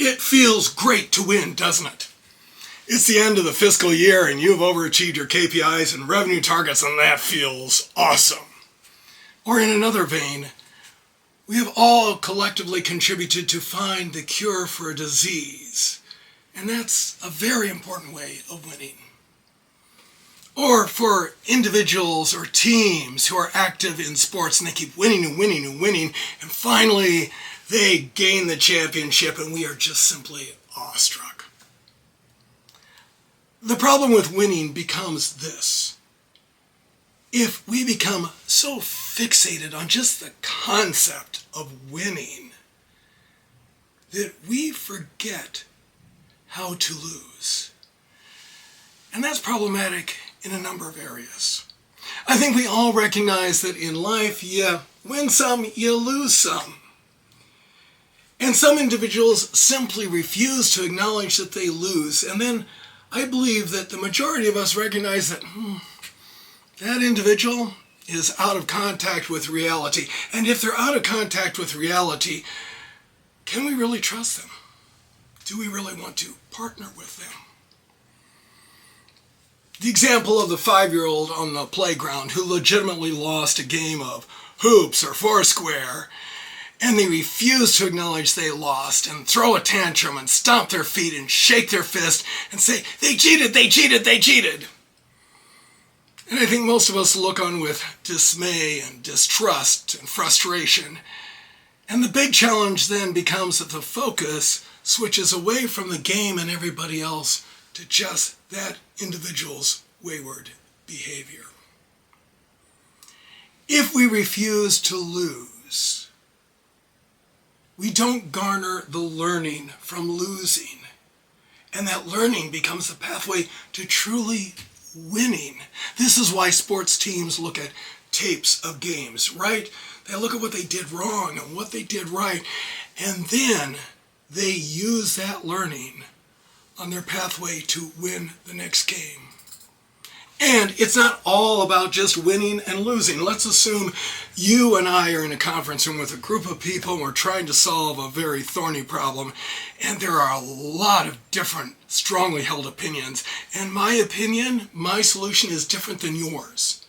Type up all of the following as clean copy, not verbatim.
It feels great to win, doesn't it? It's the end of the fiscal year and you've overachieved your KPIs and revenue targets, and that feels awesome. Or in another vein, we have all collectively contributed to find the cure for a disease, and that's a very important way of winning. Or for individuals or teams who are active in sports and they keep winning and winning and winning, and finally they gain the championship and we are just simply awestruck. The problem with winning becomes this. If we become so fixated on just the concept of winning that we forget how to lose. And that's problematic in a number of areas. I think we all recognize that in life you win some, you lose some. And some individuals simply refuse to acknowledge that they lose. And then I believe that the majority of us recognize that that individual is out of contact with reality. And if they're out of contact with reality, can we really trust them? Do we really want to partner with them? The example of the 5-year-old on the playground who legitimately lost a game of hoops or foursquare, and they refuse to acknowledge they lost and throw a tantrum and stomp their feet and shake their fist and say, they cheated, they cheated, they cheated. And I think most of us look on with dismay and distrust and frustration. And the big challenge then becomes that the focus switches away from the game and everybody else to just that individual's wayward behavior. If we refuse to lose, we don't garner the learning from losing. And that learning becomes the pathway to truly winning. This is why sports teams look at tapes of games, right? They look at what they did wrong and what they did right, and then they use that learning on their pathway to win the next game. And it's not all about just winning and losing. Let's assume you and I are in a conference room with a group of people and we're trying to solve a very thorny problem, and there are a lot of different strongly held opinions. And my opinion, my solution is different than yours.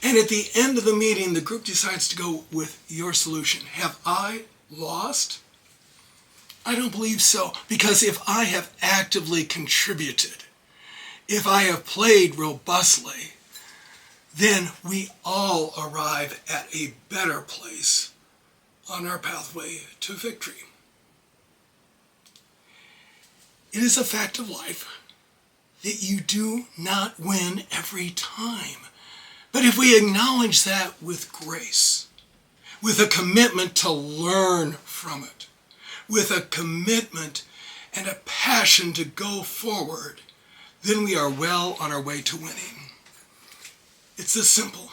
And at the end of the meeting, the group decides to go with your solution. Have I lost? I don't believe so, because if I have actively contributed, if I have played robustly, then we all arrive at a better place on our pathway to victory. It is a fact of life that you do not win every time. But if we acknowledge that with grace, with a commitment to learn from it, with a commitment and a passion to go forward, then we are well on our way to winning. It's this simple.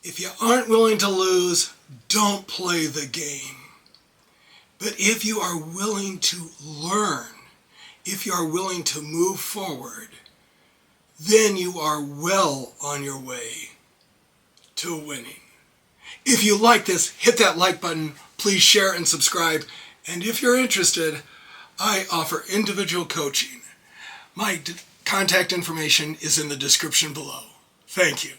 If you aren't willing to lose, don't play the game. But if you are willing to learn, if you are willing to move forward, then you are well on your way to winning. If you like this, hit that like button. Please share and subscribe. And if you're interested, I offer individual coaching. My contact information is in the description below. Thank you.